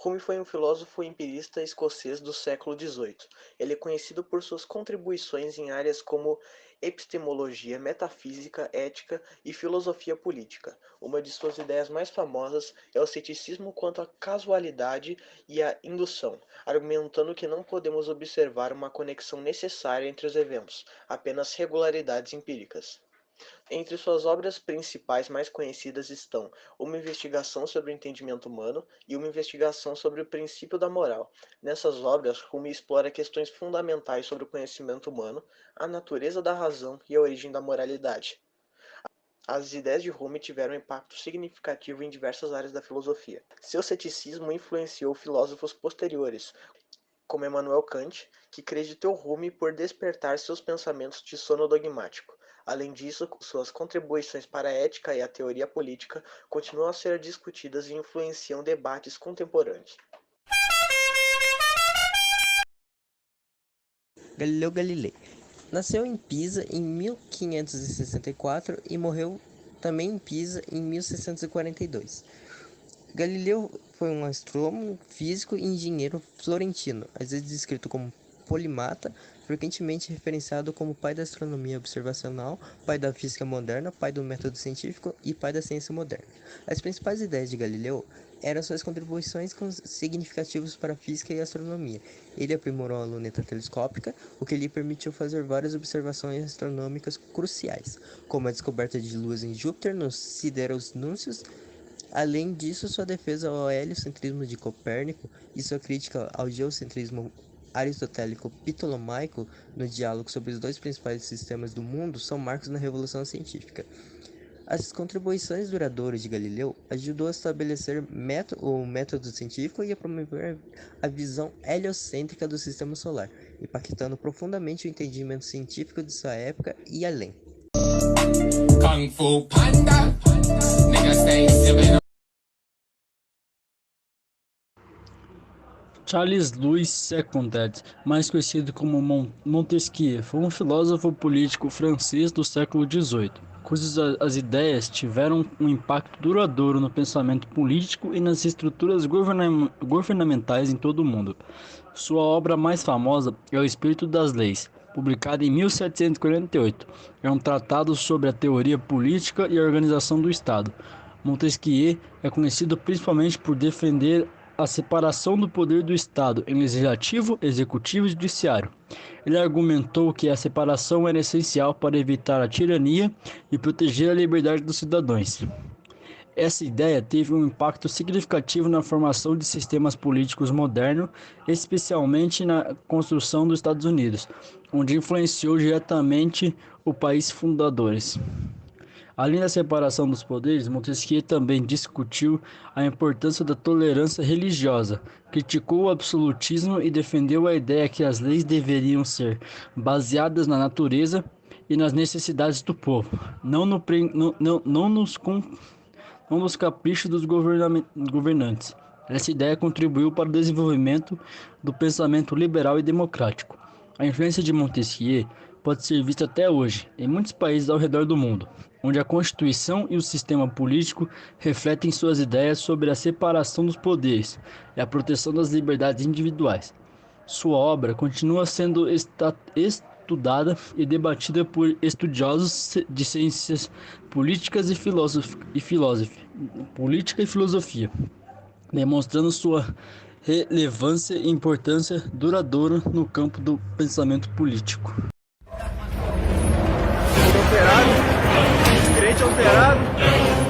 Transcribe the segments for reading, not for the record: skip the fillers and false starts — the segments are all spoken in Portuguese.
Hume foi um filósofo empirista escocês do século XVIII. Ele é conhecido por suas contribuições em áreas como epistemologia, metafísica, ética e filosofia política. Uma de suas ideias mais famosas é o ceticismo quanto à casualidade e à indução, argumentando que não podemos observar uma conexão necessária entre os eventos, apenas regularidades empíricas. Entre suas obras principais mais conhecidas estão Uma Investigação sobre o Entendimento Humano e Uma Investigação sobre o Princípio da Moral. Nessas obras, Hume explora questões fundamentais sobre o conhecimento humano, a natureza da razão e a origem da moralidade. As ideias de Hume tiveram um impacto significativo em diversas áreas da filosofia. Seu ceticismo influenciou filósofos posteriores, como Immanuel Kant, que creditou Hume por despertar seus pensamentos de sono dogmático. Além disso, suas contribuições para a ética e a teoria política continuam a ser discutidas e influenciam debates contemporâneos. Galileu Galilei nasceu em Pisa em 1564 e morreu também em Pisa em 1642. Galileu foi um astrônomo, físico e engenheiro florentino, às vezes descrito como polimata, frequentemente referenciado como pai da astronomia observacional, pai da física moderna, pai do método científico e pai da ciência moderna. As principais ideias de Galileu eram suas contribuições significativas para a física e a astronomia. Ele aprimorou a luneta telescópica, o que lhe permitiu fazer várias observações astronômicas cruciais, como a descoberta de luas em Júpiter nos Sideros Núncios. Além disso, sua defesa ao heliocentrismo de Copérnico e sua crítica ao geocentrismo aristotélico ptolomaico no diálogo sobre os dois principais sistemas do mundo são marcos na revolução científica. As contribuições duradouras de Galileu ajudou a estabelecer o método científico e a promover a visão heliocêntrica do sistema solar, impactando profundamente o entendimento científico de sua época e além. Kung Fu Panda, nigga stay sipping. Charles Louis Secondat, mais conhecido como Montesquieu, foi um filósofo político francês do século XVIII, cujas as ideias tiveram um impacto duradouro no pensamento político e nas estruturas governamentais em todo o mundo. Sua obra mais famosa é O Espírito das Leis, publicada em 1748. É um tratado sobre a teoria política e a organização do Estado. Montesquieu é conhecido principalmente por defender a separação do poder do Estado em legislativo, executivo e judiciário. Ele argumentou que a separação era essencial para evitar a tirania e proteger a liberdade dos cidadãos. Essa ideia teve um impacto significativo na formação de sistemas políticos modernos, especialmente na construção dos Estados Unidos, onde influenciou diretamente o país fundadores. Além da separação dos poderes, Montesquieu também discutiu a importância da tolerância religiosa, criticou o absolutismo e defendeu a ideia que as leis deveriam ser baseadas na natureza e nas necessidades do povo, não nos caprichos dos governantes. Essa ideia contribuiu para o desenvolvimento do pensamento liberal e democrático. A influência de Montesquieu pode ser vista até hoje em muitos países ao redor do mundo, onde a Constituição e o sistema político refletem suas ideias sobre a separação dos poderes e a proteção das liberdades individuais. Sua obra continua sendo estudada e debatida por estudiosos de ciências políticas e filosofia, demonstrando sua relevância e importância duradoura no campo do pensamento político.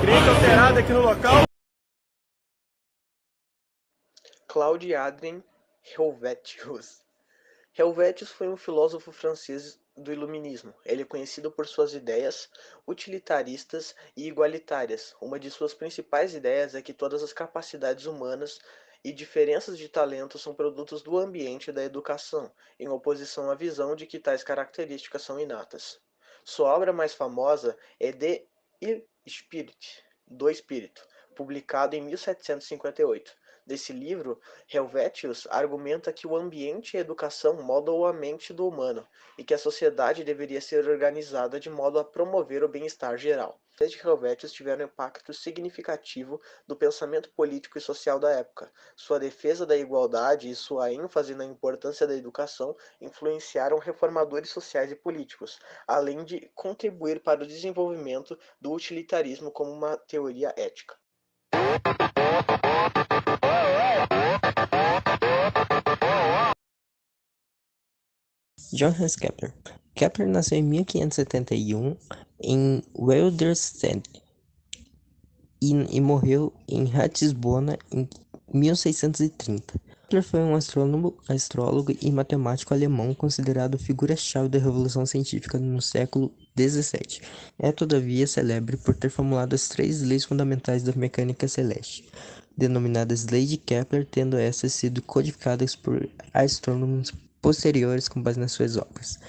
Crente alterado aqui no local. Claude Adrien Helvétius. Helvétius foi um filósofo francês do Iluminismo. Ele é conhecido por suas ideias utilitaristas e igualitárias. Uma de suas principais ideias é que todas as capacidades humanas e diferenças de talento são produtos do ambiente e da educação, em oposição à visão de que tais características são inatas. Sua obra mais famosa é De Spirit, do Espírito, publicado em 1758. Desse livro, Helvétius argumenta que o ambiente e a educação moldam a mente do humano e que a sociedade deveria ser organizada de modo a promover o bem-estar geral. de Helvétios tiveram impacto significativo no pensamento político e social da época. Sua defesa da igualdade e sua ênfase na importância da educação influenciaram reformadores sociais e políticos, além de contribuir para o desenvolvimento do utilitarismo como uma teoria ética. Johannes Kepler. Kepler nasceu em 1571 em Wilderstedt e morreu em Ratisbona em 1630. Kepler foi um astrólogo e matemático alemão considerado figura-chave da revolução científica no século XVII. É, todavia, célebre por ter formulado as 3 leis fundamentais da mecânica celeste, denominadas Leis de Kepler, tendo essas sido codificadas por astrônomos posteriores com base nas suas obras.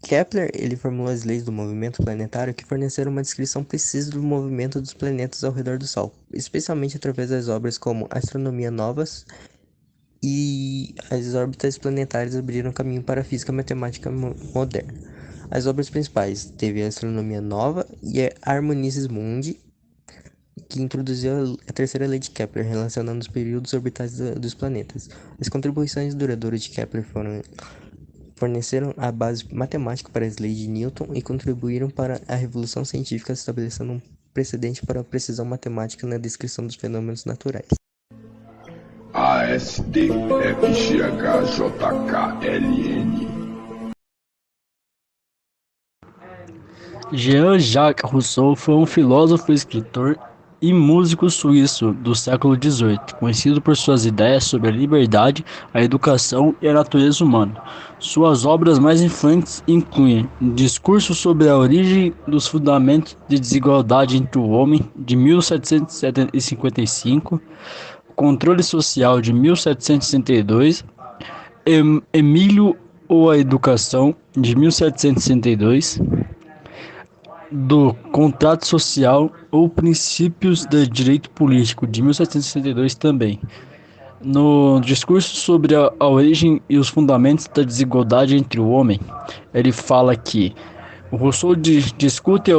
Kepler ele formulou as leis do movimento planetário que forneceram uma descrição precisa do movimento dos planetas ao redor do Sol, especialmente através das obras como Astronomia Novas e as órbitas planetárias abriram caminho para a física matemática moderna. As obras principais teve a Astronomia Nova e a Harmonices Mundi, que introduziu a terceira lei de Kepler, relacionando os períodos orbitais dos planetas. As contribuições duradouras de Kepler forneceram a base matemática para as leis de Newton e contribuíram para a revolução científica, estabelecendo um precedente para a precisão matemática na descrição dos fenômenos naturais. ASDFGHJKLN. Jean-Jacques Rousseau foi um filósofo, escritor e músico suíço do século XVIII, conhecido por suas ideias sobre a liberdade, a educação e a natureza humana. Suas obras mais influentes incluem Discurso sobre a origem dos fundamentos de desigualdade entre o homem, de 1755, Controle Social, de 1762, Emílio ou a Educação, de 1762, do Contrato Social ou Princípios de Direito Político, de 1762 também. No discurso sobre a origem e os fundamentos da desigualdade entre o homem, ele fala que o Rousseau discute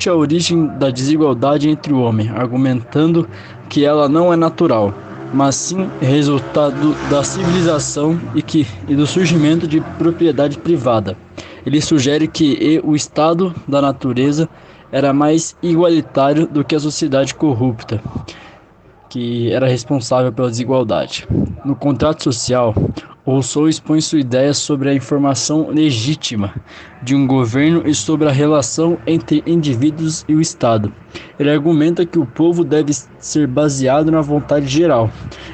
a origem da desigualdade entre o homem, argumentando que ela não é natural, mas sim resultado da civilização e do surgimento de propriedade privada. Ele sugere que o estado da natureza era mais igualitário do que a sociedade corrupta, que era responsável pela desigualdade. No Contrato Social, Rousseau expõe sua ideia sobre a informação legítima de um governo e sobre a relação entre indivíduos e o Estado. Ele argumenta que o povo deve ser baseado na vontade geral,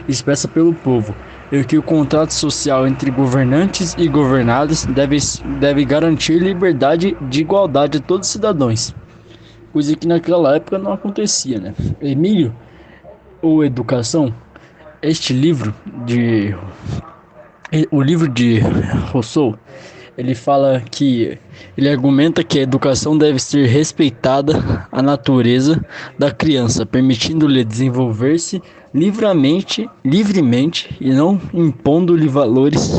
expressa pelo povo, e que o contrato social entre governantes e governados deve garantir liberdade de igualdade a todos os cidadãos, coisa que naquela época não acontecia, né? Emílio ou Educação, o livro de Rousseau, ele argumenta que a educação deve ser respeitada a natureza da criança, permitindo-lhe desenvolver-se livremente e não impondo-lhe valores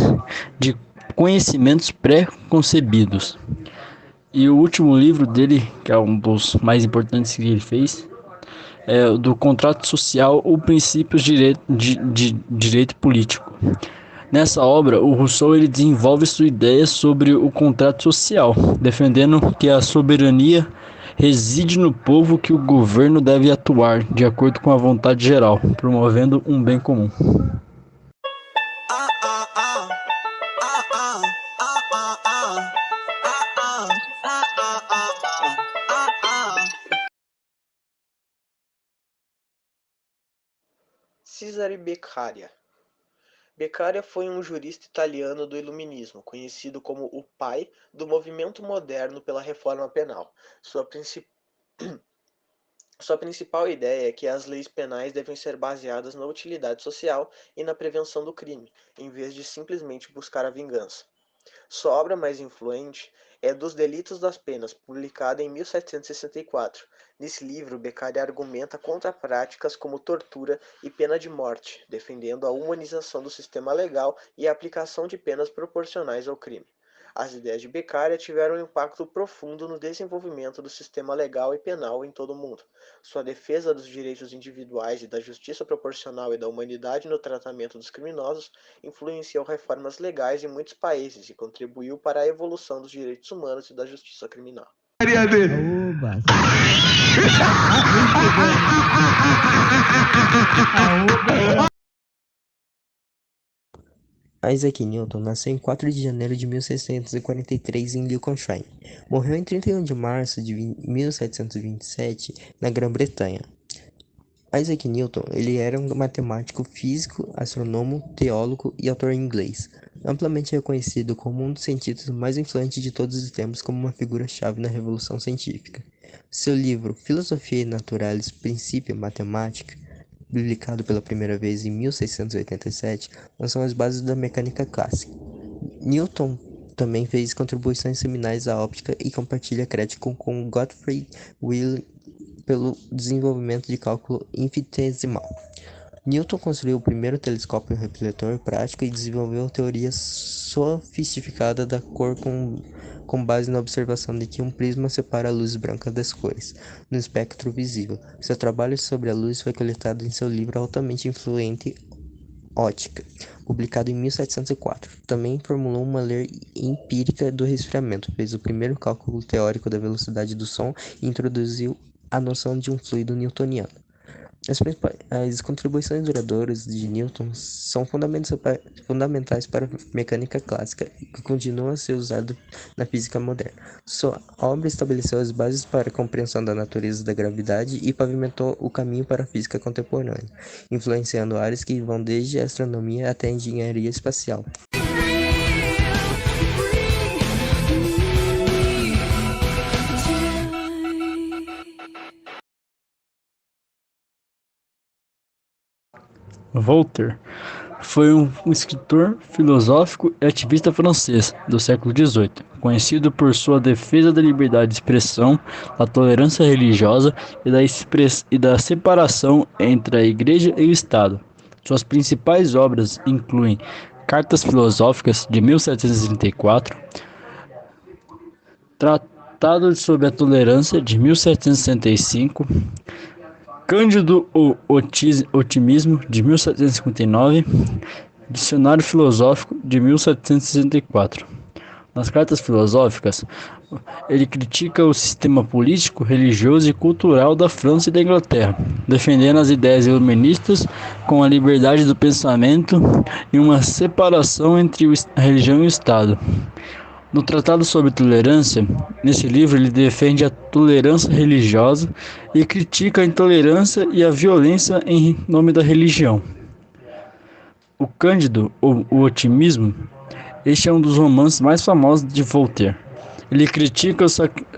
de conhecimentos pré-concebidos. E o último livro dele, que é um dos mais importantes que ele fez, é do Contrato Social ou Princípios de Direito Político. Nessa obra, o Rousseau ele desenvolve sua ideia sobre o contrato social, defendendo que a soberania reside no povo, que o governo deve atuar de acordo com a vontade geral, promovendo um bem comum. Cesare Beccaria. Beccaria foi um jurista italiano do Iluminismo, conhecido como o pai do movimento moderno pela reforma penal. Sua principal ideia é que as leis penais devem ser baseadas na utilidade social e na prevenção do crime, em vez de simplesmente buscar a vingança. Sua obra mais influente é Dos Delitos das Penas, publicada em 1764. Nesse livro, Beccaria argumenta contra práticas como tortura e pena de morte, defendendo a humanização do sistema legal e a aplicação de penas proporcionais ao crime. As ideias de Beccaria tiveram um impacto profundo no desenvolvimento do sistema legal e penal em todo o mundo. Sua defesa dos direitos individuais e da justiça proporcional e da humanidade no tratamento dos criminosos influenciou reformas legais em muitos países e contribuiu para a evolução dos direitos humanos e da justiça criminal. Oba! Isaac Newton nasceu em 4 de janeiro de 1643 em Lincolnshire. Morreu em 31 de março de 1727 na Grã-Bretanha. Isaac Newton ele era um matemático, físico, astrônomo, teólogo e autor inglês, amplamente reconhecido como um dos cientistas mais influentes de todos os tempos como uma figura-chave na Revolução Científica. Seu livro Philosophiae Naturalis Principia Mathematica, publicado pela primeira vez em 1687, lançou as bases da mecânica clássica. Newton também fez contribuições seminais à óptica e compartilha crédito com Gottfried Wilhelm pelo desenvolvimento de cálculo infinitesimal. Newton construiu o primeiro telescópio refletor prático e desenvolveu a teoria sofisticada da cor com base na observação de que um prisma separa a luz branca das cores no espectro visível. Seu trabalho sobre a luz foi coletado em seu livro altamente influente Ótica, publicado em 1704. Também formulou uma lei empírica do resfriamento, fez o primeiro cálculo teórico da velocidade do som e introduziu a noção de um fluido newtoniano. As contribuições duradouras de Newton são fundamentais para a mecânica clássica e continuam a ser usadas na física moderna. Sua obra estabeleceu as bases para a compreensão da natureza da gravidade e pavimentou o caminho para a física contemporânea, influenciando áreas que vão desde a astronomia até a engenharia espacial. Voltaire foi um escritor, filósofo e ativista francês do século XVIII, conhecido por sua defesa da liberdade de expressão, da tolerância religiosa e da separação entre a Igreja e o Estado. Suas principais obras incluem Cartas Filosóficas, de 1734, Tratado sobre a Tolerância, de 1765, Cândido o Otimismo, de 1759, Dicionário Filosófico, de 1764. Nas cartas filosóficas, ele critica o sistema político, religioso e cultural da França e da Inglaterra, defendendo as ideias iluministas com a liberdade do pensamento e uma separação entre a religião e o Estado. No Tratado sobre Tolerância, nesse livro ele defende a tolerância religiosa e critica a intolerância e a violência em nome da religião. O Cândido, ou o Otimismo, este é um dos romances mais famosos de Voltaire. Ele critica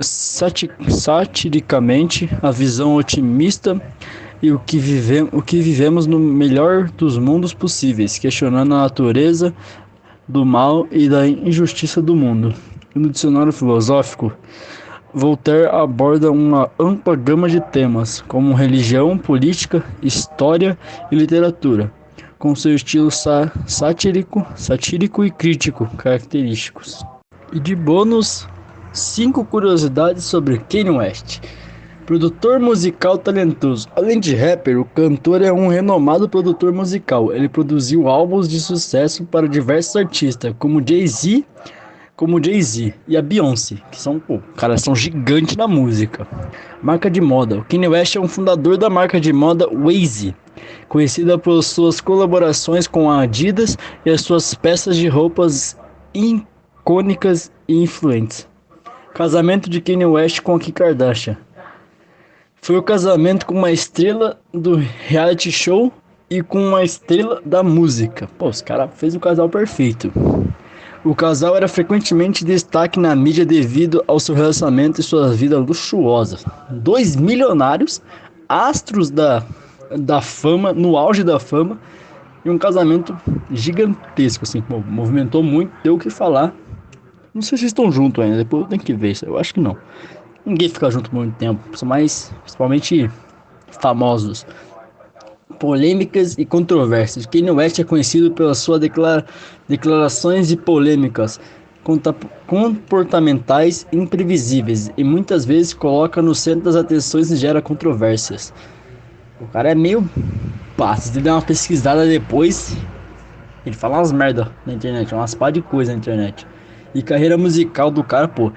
satiricamente a visão otimista e o que vivemos no melhor dos mundos possíveis, questionando a natureza do mal e da injustiça do mundo. No dicionário filosófico, Voltaire aborda uma ampla gama de temas, como religião, política, história e literatura, com seu estilo satírico e crítico característicos. E de bônus, 5 curiosidades sobre Kanye West. Produtor musical talentoso. Além de rapper, o cantor é um renomado produtor musical. Ele produziu álbuns de sucesso para diversos artistas, como Jay-Z e a Beyoncé, que são gigantes na música. Marca de moda. O Kanye West é um fundador da marca de moda Waze, conhecida por suas colaborações com a Adidas e as suas peças de roupas icônicas e influentes. Casamento de Kanye West com Kim Kardashian. Foi o casamento com uma estrela do reality show e com uma estrela da música. Os caras fez o casal perfeito. O casal era frequentemente destaque na mídia devido ao seu relacionamento e sua vida luxuosa. 2 milionários, astros da fama, no auge da fama, e um casamento gigantesco, assim, movimentou muito, deu o que falar. Não sei se estão juntos ainda, depois eu tenho que ver isso, eu acho que não. Ninguém fica junto por muito tempo, são mais, principalmente, famosos. Polêmicas e controvérsias. Kanye West é conhecido pelas suas declarações e polêmicas. comportamentais imprevisíveis e muitas vezes coloca no centro das atenções e gera controvérsias. O cara é meio pá, se ele der uma pesquisada depois, ele fala umas merda na internet, umas pá de coisa na internet. E carreira musical do cara, pô,